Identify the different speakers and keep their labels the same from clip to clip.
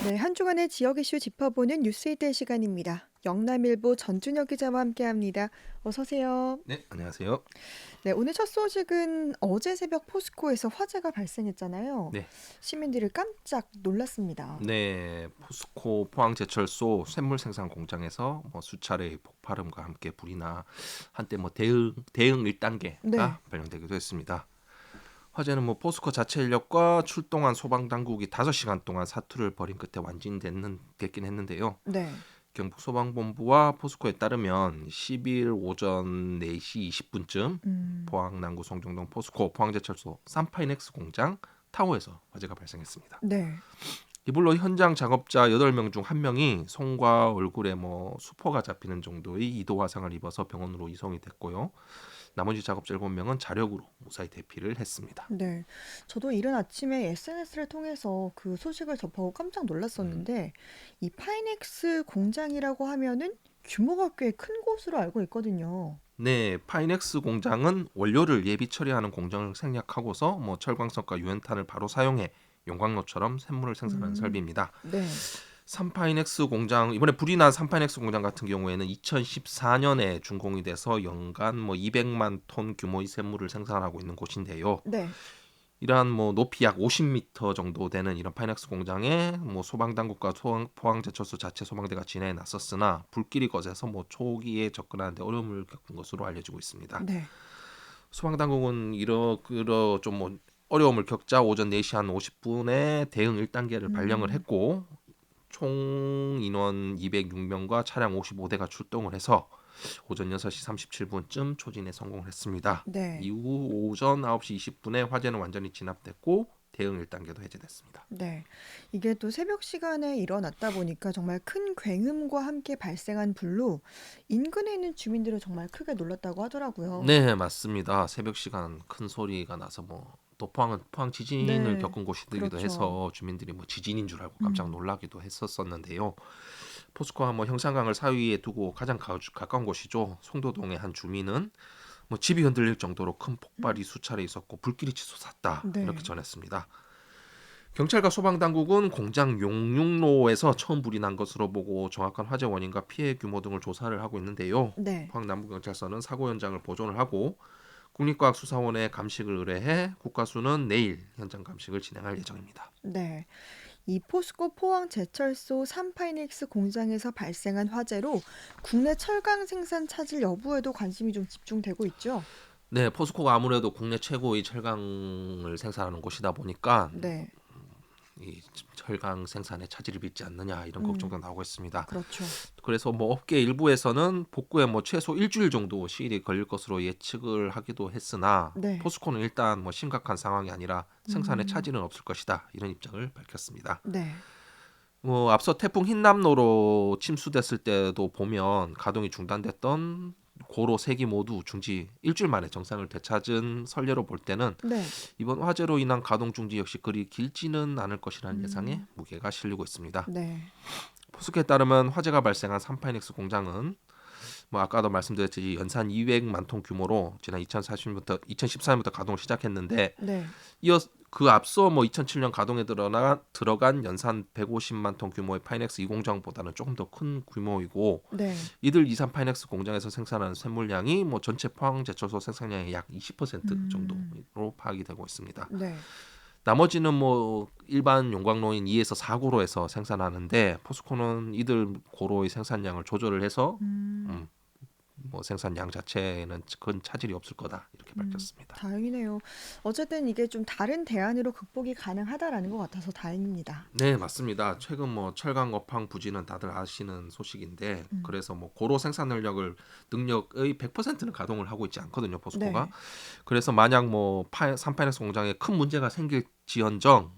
Speaker 1: 네, 한 주간의 지역 이슈 짚어보는 뉴스이들 시간입니다. 영남일보 전준혁 기자와 함께합니다. 어서 오세요.
Speaker 2: 네, 안녕하세요.
Speaker 1: 네, 오늘 첫 소식은 어제 새벽 포스코에서 화재가 발생했잖아요.
Speaker 2: 네,
Speaker 1: 시민들이 깜짝 놀랐습니다.
Speaker 2: 네, 포스코 포항제철소 쇳물 생산 공장에서 수차례의 폭발음과 함께 불이나 한때 대응 1단계가
Speaker 1: 네,
Speaker 2: 발령되기도 했습니다. 화재는 포스코 자체 인력과 출동한 소방 당국이 5시간 동안 사투를 벌인 끝에 됐긴 했는데요.
Speaker 1: 네,
Speaker 2: 경북 소방본부와 포스코에 따르면 10일 오전 4시 20분쯤
Speaker 1: 음,
Speaker 2: 포항 남구 송정동 포스코 포항제철소 삼파이넥스 공장 타워에서 화재가 발생했습니다.
Speaker 1: 네,
Speaker 2: 이불로 현장 작업자 8명 중 1명이 손과 얼굴에 수포가 잡히는 정도의 이도 화상을 입어서 병원으로 이송이 됐고요. 나머지 작업자 7명은 자력으로 무사히 대피를 했습니다.
Speaker 1: 네. 저도 이른 아침에 SNS를 통해서 그 소식을 접하고 깜짝
Speaker 2: 음,
Speaker 1: 놀랐었는데, 이 파이넥스 공장이라고 하면은 규모가 꽤 큰 곳으로 알고 있거든요.
Speaker 2: 네, 파이넥스 공장은 원료를 예비 처리하는 공정을 생략하고서 철광석과 유연탄을 바로 사용해 용광로처럼 샘물을 생산하는
Speaker 1: 음,
Speaker 2: 설비입니다.
Speaker 1: 네.
Speaker 2: 삼파이넥스 공장 이번에 불이 난 삼파이넥스 공장 같은 경우에는 2014년에 준공이 돼서 연간 200만 톤 규모의 샘물을 생산하고 있는 곳인데요.
Speaker 1: 네.
Speaker 2: 이러한 높이 약 50m 정도 되는 이런 파이넥스 공장에 소방 당국과 포항제철소 자체 소방대가 진해에 나섰으나 불길이 거세서 초기에 접근하는데 어려움을 겪은 것으로 알려지고 있습니다.
Speaker 1: 네.
Speaker 2: 소방 당국은 이러 좀 어려움을 겪자 오전 4시 한 50분에 대응 1단계를 발령을
Speaker 1: 음.
Speaker 2: 했고 총 인원 206명과 차량 55대가 출동을 해서 오전 6시 37분쯤 초진에 성공을 했습니다.
Speaker 1: 네.
Speaker 2: 이후 오전 9시 20분에 화재는 완전히 진압됐고 대응 1단계도 해제됐습니다.
Speaker 1: 네. 이게 또 새벽 시간에 일어났다 보니까 정말 큰 굉음과 함께 발생한 불로 인근에 있는 주민들은 정말 크게 놀랐다고 하더라고요.
Speaker 2: 네, 맞습니다. 새벽 시간 큰 소리가 나서 또 포항 지진을
Speaker 1: 네.
Speaker 2: 겪은 곳이기도
Speaker 1: 그렇죠.
Speaker 2: 해서 주민들이 지진인 줄 알고 깜짝
Speaker 1: 음.
Speaker 2: 놀라기도 했었었는데요. 포스코와 형산강을 사이에 두고 가장 가까운 곳이죠. 송도동의 한 주민은 집이 흔들릴 정도로 큰 폭발이 수차례 있었고 불길이 치솟았다 이렇게
Speaker 1: 네.
Speaker 2: 전했습니다. 경찰과 소방당국은 공장 용융로에서 처음 불이 난 것으로 보고 정확한 화재 원인과 피해 규모 등을 조사를 하고 있는데요.
Speaker 1: 네.
Speaker 2: 포항남부경찰서는 사고 현장을 보존을 하고 국립과학수사원에 감식을 의뢰해 국과수는 내일 현장 감식을 진행할 예정입니다.
Speaker 1: 네. 이 포스코 포항 제철소 삼파이닉스 공장에서 발생한 화재로 국내 철강 생산 차질 여부에도 관심이 좀 집중되고 있죠.
Speaker 2: 네, 포스코가 아무래도 국내 최고의 철강을 생산하는 곳이다 보니까
Speaker 1: 네.
Speaker 2: 이 철강 생산에 차질을 빚지 않느냐 이런
Speaker 1: 음.
Speaker 2: 걱정도 나오고 있습니다.
Speaker 1: 그렇죠.
Speaker 2: 그래서 업계 일부에서는 복구에 최소 일주일 정도 시일이 걸릴 것으로 예측을 하기도 했으나
Speaker 1: 네.
Speaker 2: 포스코는 일단 심각한 상황이 아니라 생산에
Speaker 1: 음.
Speaker 2: 차질은 없을 것이다 이런 입장을 밝혔습니다.
Speaker 1: 네.
Speaker 2: 앞서 태풍 흰남노로 침수됐을 때도 보면 가동이 중단됐던 고로 3기 모두 중지 일주일 만에 정상을 되찾은 설례로 볼 때는
Speaker 1: 네.
Speaker 2: 이번 화재로 인한 가동 중지 역시 그리 길지는 않을 것이라는 예상에
Speaker 1: 음.
Speaker 2: 무게가 실리고 있습니다.
Speaker 1: 네.
Speaker 2: 포스코에 따르면 화재가 발생한 삼파이넥스 공장은 아까도 말씀드렸듯이 연산 200만 톤 규모로 지난 2014년부터 가동을 시작했는데
Speaker 1: 네.
Speaker 2: 이어 그 앞서 2007년 가동에 들어간 연산 150만 톤 규모의 파이넥스 이 공장보다는 조금 더 큰 규모이고
Speaker 1: 네.
Speaker 2: 이들 이산 파이넥스 공장에서 생산하는 쇳물량이 전체 포항 제철소 생산량의 약 20%
Speaker 1: 음.
Speaker 2: 정도로 파악이 되고 있습니다.
Speaker 1: 네.
Speaker 2: 나머지는 일반 용광로인 2에서 4고로에서 생산하는데 포스코는 이들 고로의 생산량을 조절을 해서
Speaker 1: 음.
Speaker 2: 음, 생산량 자체에는 큰 차질이 없을 거다 이렇게 밝혔습니다.
Speaker 1: 다행이네요. 어쨌든 이게 좀 다른 대안으로 극복이 가능하다라는 것 같아서 다행입니다.
Speaker 2: 네, 맞습니다. 최근 철강 업황 부진은 다들 아시는 소식인데
Speaker 1: 음.
Speaker 2: 그래서 고로 생산 능력의 100%는 가동을 하고 있지 않거든요, 포스코가.
Speaker 1: 네.
Speaker 2: 그래서 만약 삼파이넥스 공장에 큰 문제가 생길지언정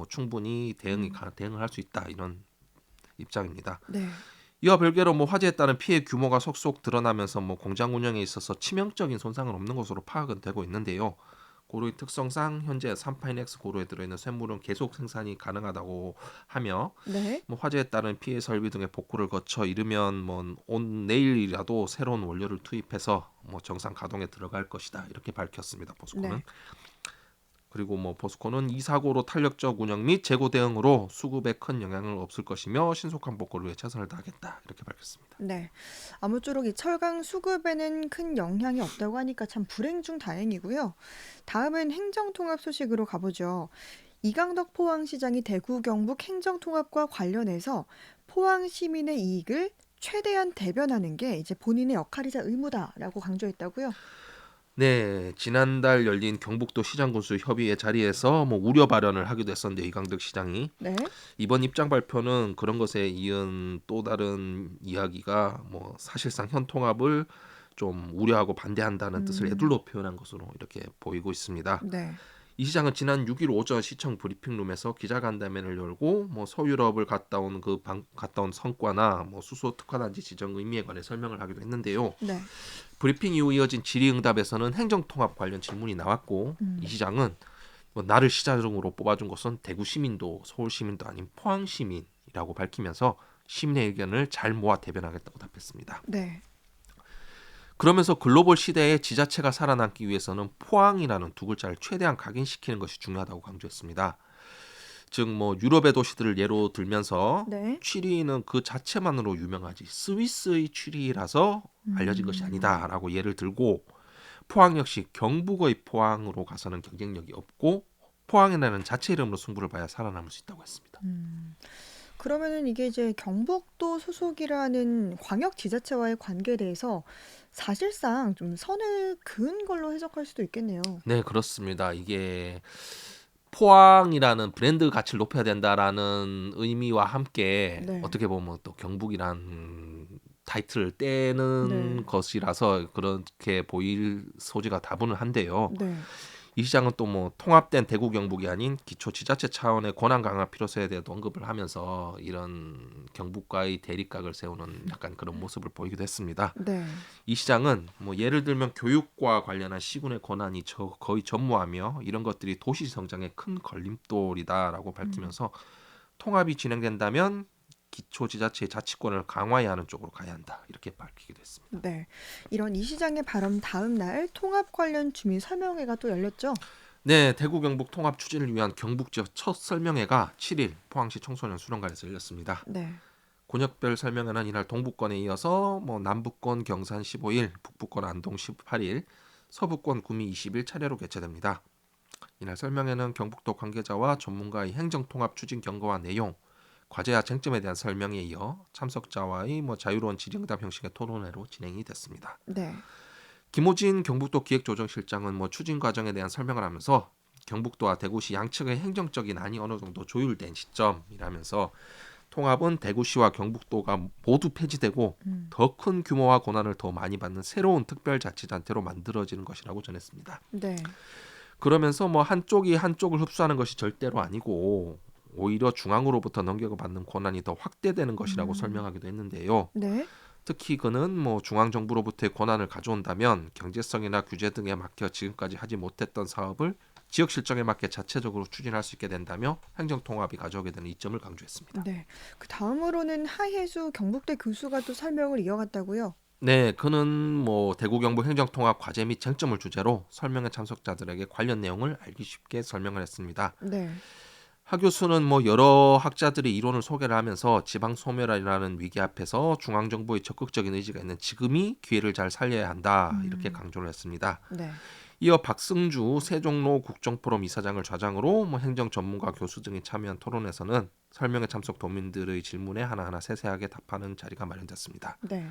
Speaker 2: 충분히
Speaker 1: 음.
Speaker 2: 대응을 할 수 있다 이런 입장입니다.
Speaker 1: 네.
Speaker 2: 이와 별개로 화재에 따른 피해 규모가 속속 드러나면서 공장 운영에 있어서 치명적인 손상은 없는 것으로 파악은 되고 있는데요. 고로의 특성상 현재 삼파이넥스 고로에 들어있는 쇳물은 계속 생산이 가능하다고 하며
Speaker 1: 네.
Speaker 2: 화재에 따른 피해 설비 등의 복구를 거쳐 이르면 내일이라도 새로운 원료를 투입해서 정상 가동에 들어갈 것이다 이렇게 밝혔습니다. 포스코는.
Speaker 1: 네.
Speaker 2: 그리고 뭐 포스코는 이 사고로 탄력적 운영 및 재고 대응으로 수급에 큰 영향은 없을 것이며 신속한 복구를 위해 최선을 다하겠다 이렇게 밝혔습니다.
Speaker 1: 네. 아무쪼록 이 철강 수급에는 큰 영향이 없다고 하니까 참 불행 중 다행이고요. 다음은 행정통합 소식으로 가보죠. 이강덕 포항시장이 대구 경북 행정통합과 관련해서 포항 시민의 이익을 최대한 대변하는 게 이제 본인의 역할이자 의무다라고 강조했다고요.
Speaker 2: 네, 지난달 열린 경북도 시장군수 협의회 자리에서 뭐 우려 발언을 하기도 했었는데 이강덕 시장이
Speaker 1: 네.
Speaker 2: 이번 입장 발표는 그런 것에 이은 또 다른 이야기가 뭐 사실상 현 통합을 좀 우려하고 반대한다는 뜻을
Speaker 1: 음,
Speaker 2: 애둘러 표현한 것으로 이렇게 보이고 있습니다.
Speaker 1: 네.
Speaker 2: 이 시장은 지난 6일 오전 시청 브리핑룸에서 기자간담회를 열고 뭐 서유럽을 갔다 온 성과나 뭐 수소 특화단지 지정 의미에 관해 설명을 하기도 했는데요.
Speaker 1: 네.
Speaker 2: 브리핑 이후 이어진 질의응답에서는 행정통합 관련 질문이 나왔고 이
Speaker 1: 음,
Speaker 2: 시장은 뭐 나를 시장으로 뽑아준 것은 대구 시민도 서울 시민도 아닌 포항 시민이라고 밝히면서 시민의 의견을 잘 모아 대변하겠다고 답했습니다.
Speaker 1: 네.
Speaker 2: 그러면서 글로벌 시대에 지자체가 살아남기 위해서는 포항이라는 두 글자를 최대한 각인시키는 것이 중요하다고 강조했습니다. 즉 뭐 유럽의 도시들을 예로 들면서
Speaker 1: 네.
Speaker 2: 취리는 그 자체만으로 유명하지 스위스의 취리라서 알려진 것이
Speaker 1: 음,
Speaker 2: 아니다라고 예를 들고 포항 역시 경북의 포항으로 가서는 경쟁력이 없고 포항이라는 자체 이름으로 승부를 봐야 살아남을 수 있다고 했습니다.
Speaker 1: 음. 그러면은 이게 이제 경북도 소속이라는 광역 지자체와의 관계에 대해서 사실상 좀 선을 그은 걸로 해석할 수도 있겠네요.
Speaker 2: 네, 그렇습니다. 이게 포항이라는 브랜드 가치를 높여야 된다라는 의미와 함께
Speaker 1: 네.
Speaker 2: 어떻게 보면 또 경북이란 타이틀을
Speaker 1: 네.
Speaker 2: 떼는 것이라서 그렇게 보일 소지가 다분은 한데요.
Speaker 1: 네.
Speaker 2: 이 시장은 또 뭐 통합된 대구 경북이 아닌 기초 지자체 차원의 권한 강화 필요성에 대해서 언급을 하면서 이런 경북과의 대립각을 세우는 약간 그런 모습을 보이기도 했습니다.
Speaker 1: 네.
Speaker 2: 이 시장은 뭐 예를 들면 교육과 관련한 시군의 권한이 거의 전무하며 이런 것들이 도시 성장에 큰 걸림돌이다라고
Speaker 1: 음.
Speaker 2: 밝히면서 통합이 진행된다면 기초지자체의 자치권을 강화해야 하는 쪽으로 가야 한다 이렇게 밝히기도 했습니다.
Speaker 1: 네. 이런 이 시장의 발언 다음 날 통합 관련 주민 설명회가 또 열렸죠?
Speaker 2: 네, 대구 경북 통합 추진을 위한 경북 지역 첫 설명회가 7일 포항시 청소년 수련관에서 열렸습니다.
Speaker 1: 네.
Speaker 2: 권역별 설명회는 이날 동부권에 이어서 뭐 남부권 경산 15일, 북부권 안동 18일, 서부권 구미 20일 차례로 개최됩니다. 이날 설명회는 경북도 관계자와 전문가의 행정통합 추진 경과와 내용, 과제와 쟁점에 대한 설명에 이어 참석자와의 뭐 자유로운 질의응답 형식의 토론회로 진행이 됐습니다.
Speaker 1: 네.
Speaker 2: 김호진 경북도 기획조정실장은 뭐 추진 과정에 대한 설명을 하면서 경북도와 대구시 양측의 행정적인 안이 어느 정도 조율된 시점이라면서 통합은 대구시와 경북도가 모두 폐지되고
Speaker 1: 음.
Speaker 2: 더 큰 규모와 권한을 더 많이 받는 새로운 특별자치단체로 만들어지는 것이라고 전했습니다.
Speaker 1: 네.
Speaker 2: 그러면서 뭐 한쪽이 한쪽을 흡수하는 것이 절대로 아니고 오히려 중앙으로부터 넘겨받는 권한이 더 확대되는 것이라고
Speaker 1: 음.
Speaker 2: 설명하기도 했는데요.
Speaker 1: 네.
Speaker 2: 특히 그는 뭐 중앙 정부로부터의 권한을 가져온다면 경제성이나 규제 등에 막혀 지금까지 하지 못했던 사업을 지역 실정에 맞게 자체적으로 추진할 수 있게 된다며 행정 통합이 가져오게 되는 이점을 강조했습니다.
Speaker 1: 네. 그 다음으로는 하혜수 경북대 교수가 또 설명을 이어갔다고요?
Speaker 2: 네, 그는 뭐 대구 경북 행정 통합 과제 및 쟁점을 주제로 설명회 참석자들에게 관련 내용을 알기 쉽게 설명을 했습니다.
Speaker 1: 네.
Speaker 2: 하 교수는 뭐 여러 학자들이 이론을 소개를 하면서 지방 소멸이라는 위기 앞에서 중앙 정부의 적극적인 의지가 있는 지금이 기회를 잘 살려야 한다 이렇게
Speaker 1: 음.
Speaker 2: 강조를 했습니다.
Speaker 1: 네.
Speaker 2: 이어 박승주 세종로 국정포럼 이사장을 좌장으로 뭐 행정 전문가 교수 등이 참여한 토론에서는 설명회 참석 도민들의 질문에 하나하나 세세하게 답하는 자리가 마련됐습니다.
Speaker 1: 네.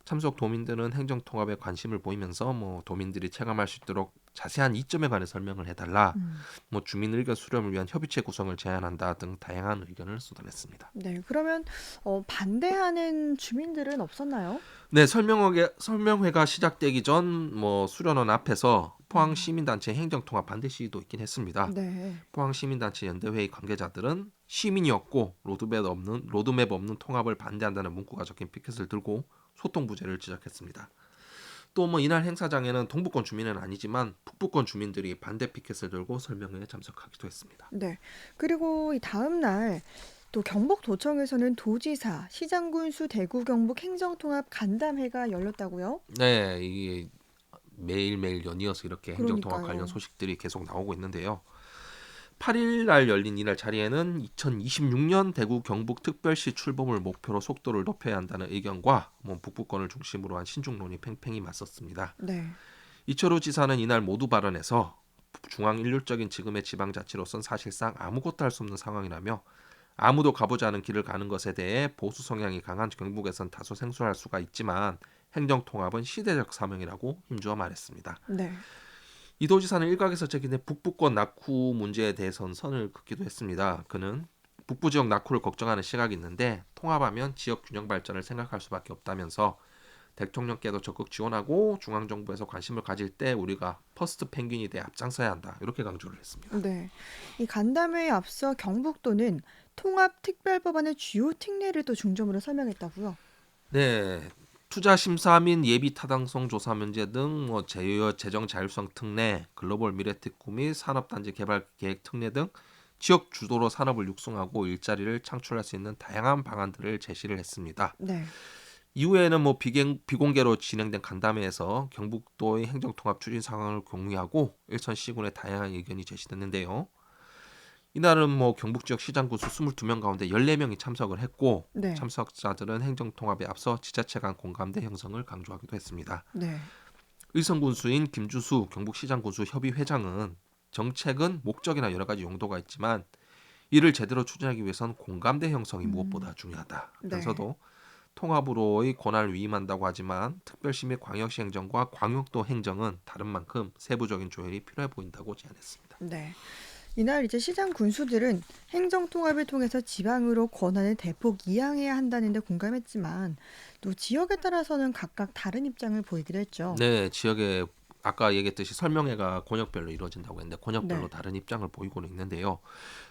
Speaker 2: 참석 도민들은 행정 통합에 관심을 보이면서 뭐 도민들이 체감할 수 있도록 자세한 이점에 관해 설명을 해달라,
Speaker 1: 음.
Speaker 2: 뭐 주민 의견 수렴을 위한 협의체 구성을 제안한다 등 다양한 의견을 쏟아냈습니다.
Speaker 1: 네. 그러면 반대하는 주민들은 없었나요?
Speaker 2: 네, 설명회가 시작되기 전 뭐 수련원 앞에서 포항
Speaker 1: 음.
Speaker 2: 시민단체 행정통합 반대 시위도 있긴 했습니다.
Speaker 1: 네.
Speaker 2: 포항 시민단체 연대회의 관계자들은 시민이 없고 로드맵 없는 통합을 반대한다는 문구가 적힌 피켓을 들고 소통 부재를 지적했습니다. 또 뭐 이날 행사장에는 동부권 주민은 아니지만 북부권 주민들이 반대 피켓을 들고 설명회에 참석하기도 했습니다.
Speaker 1: 네. 그리고 이 다음 날 또 경북도청에서는 도지사, 시장군수 대구 경북 행정통합 간담회가 열렸다고요?
Speaker 2: 네, 이게 매일매일 연이어서 이렇게 행정통합 관련
Speaker 1: 그러니까요.
Speaker 2: 소식들이 계속 나오고 있는데요. 8일 날 열린 이날 자리에는 2026년 대구 경북 특별시 출범을 목표로 속도를 높여야 한다는 의견과 북부권을 중심으로 한 신중론이 팽팽히 맞섰습니다.
Speaker 1: 네.
Speaker 2: 이철우 지사는 이날 모두 발언에서 중앙 일률적인 지금의 지방자치로선 사실상 아무것도 할 수 없는 상황이라며 아무도 가보지 않은 길을 가는 것에 대해 보수 성향이 강한 경북에선 다소 생소할 수가 있지만 행정통합은 시대적 사명이라고 힘주어 말했습니다.
Speaker 1: 네.
Speaker 2: 이 도지사는 일각에서 제기된 북부권 낙후 문제에 대해서는 선을 긋기도 했습니다. 그는 북부 지역 낙후를 걱정하는 시각이 있는데 통합하면 지역 균형 발전을 생각할 수밖에 없다면서 대통령께도 적극 지원하고 중앙정부에서 관심을 가질 때 우리가 퍼스트 펭귄이 돼 앞장서야 한다. 이렇게 강조를 했습니다.
Speaker 1: 네. 이 간담회에 앞서 경북도는 통합 특별법안의 주요 특례를 또 중점으로 설명했다고요.
Speaker 2: 네. 투자 심사 및 예비 타당성 조사 문제 등 재정 자율성 특례, 글로벌 미래특구 및 산업단지 개발 계획 특례 등 지역 주도로 산업을 육성하고 일자리를 창출할 수 있는 다양한 방안들을 제시를 했습니다.
Speaker 1: 네.
Speaker 2: 이후에는 비공개로 진행된 간담회에서 경북도의 행정통합 추진 상황을 공유하고 일선 시군의 다양한 의견이 제시됐는데요. 이날은 경북 지역 시장 군수 22명 가운데 14명이 참석을 했고
Speaker 1: 네.
Speaker 2: 참석자들은 행정통합에 앞서 지자체 간 공감대 형성을 강조하기도 했습니다.
Speaker 1: 네.
Speaker 2: 의성 군수인 김주수 경북시장 군수 협의회장은 정책은 목적이나 여러 가지 용도가 있지만 이를 제대로 추진하기 위해선 공감대 형성이 무엇보다 중요하다.
Speaker 1: 네.
Speaker 2: 그래서도 통합으로의 권한을 위임한다고 하지만 특별시 및 광역시 행정과 광역도 행정은 다른 만큼 세부적인 조율이 필요해 보인다고 제안했습니다.
Speaker 1: 네. 이날 이제 시장 군수들은 행정통합을 통해서 지방으로 권한을 대폭 이양해야 한다는 데 공감했지만 또 지역에 따라서는 각각 다른 입장을 보이기도 했죠.
Speaker 2: 네, 지역에 아까 얘기했듯이 설명회가 권역별로 이루어진다고 했는데 권역별로
Speaker 1: 네.
Speaker 2: 다른 입장을 보이고는 있는데요.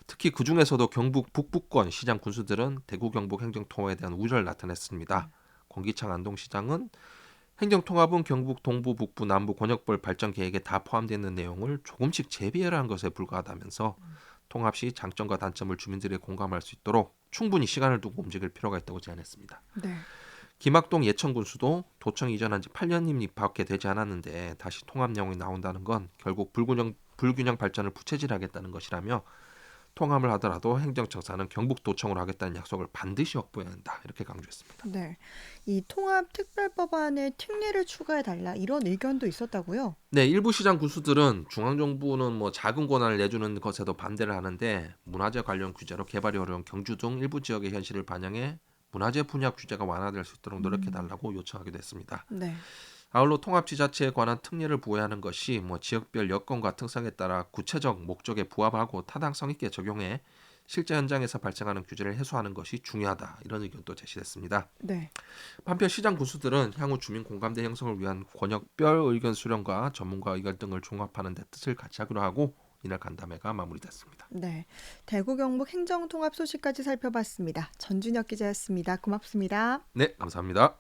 Speaker 2: 특히 그 중에서도 경북 북부권 시장 군수들은 대구 경북 행정통합에 대한 우려를 나타냈습니다. 권기창 안동시장은 행정통합은 경북 동부, 북부, 남부 권역별 발전 계획에 다 포함되어 있는 내용을 조금씩 재비해라는 것에 불과하다면서 통합 시 장점과 단점을 주민들이 공감할 수 있도록 충분히 시간을 두고 움직일 필요가 있다고 제안했습니다.
Speaker 1: 네.
Speaker 2: 김학동 예천군수도 도청 이전한 지 8년임밖에 되지 않았는데 다시 통합 내용이 나온다는 건 결국 불균형 발전을 부채질하겠다는 것이라며 통합을 하더라도 행정청사는 경북도청으로 하겠다는 약속을 반드시 확보해야 한다. 이렇게 강조했습니다.
Speaker 1: 네. 이 통합 특별법안에 특례를 추가해달라 이런 의견도 있었다고요?
Speaker 2: 네, 일부 시장 군수들은 중앙정부는 작은 권한을 내주는 것에도 반대를 하는데 문화재 관련 규제로 개발이 어려운 경주 등 일부 지역의 현실을 반영해 문화재 분야 규제가 완화될 수 있도록 노력해달라고 요청하기도 했습니다.
Speaker 1: 네.
Speaker 2: 아울러 통합지자체에 관한 특례를 부여하는 것이 지역별 여건과 특성에 따라 구체적 목적에 부합하고 타당성 있게 적용해 실제 현장에서 발생하는 규제를 해소하는 것이 중요하다. 이런 의견도 제시됐습니다.
Speaker 1: 네.
Speaker 2: 한편 시장 군수들은 향후 주민 공감대 형성을 위한 권역별 의견 수렴과 전문가 의견 등을 종합하는 데 뜻을 같이 하기로 하고 이날 간담회가 마무리됐습니다.
Speaker 1: 네. 대구 경북 행정통합 소식까지 살펴봤습니다. 전준혁 기자였습니다. 고맙습니다.
Speaker 2: 네, 감사합니다.